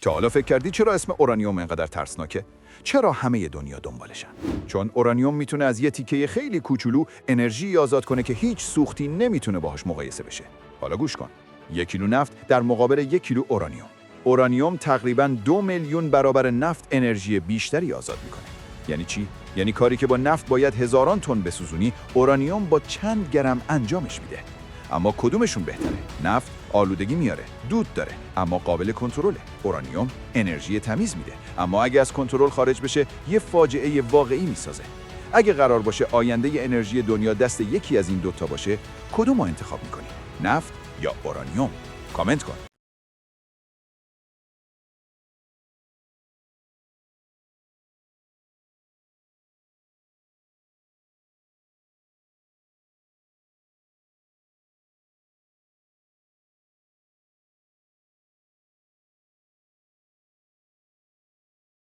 تا حالا فکر کردی چرا اسم اورانیوم اینقدر ترسناکه؟ چرا همه دنیا دنبالشن؟ چون اورانیوم میتونه از یه تیکه خیلی کوچولو انرژی آزاد کنه که هیچ سوختی نمیتونه باهاش مقایسه بشه. حالا گوش کن. 1 کیلو نفت در مقابل 1 کیلو اورانیوم. اورانیوم تقریباً 2 میلیون برابر نفت انرژی بیشتری آزاد میکنه. یعنی چی؟ یعنی کاری که با نفت باید هزاران تن بسوزونی، اورانیوم با چند گرم انجامش میده. اما کدومشون بهتره؟ نفت آلودگی میاره، دود داره، اما قابل کنترله. اورانیوم انرژی تمیز میده، اما اگه از کنترل خارج بشه، یه فاجعه واقعی میسازه. اگه قرار باشه آینده انرژی دنیا دست یکی از این دوتا باشه، کدوم رو انتخاب میکنی؟ نفت یا اورانیوم؟ کامنت کن.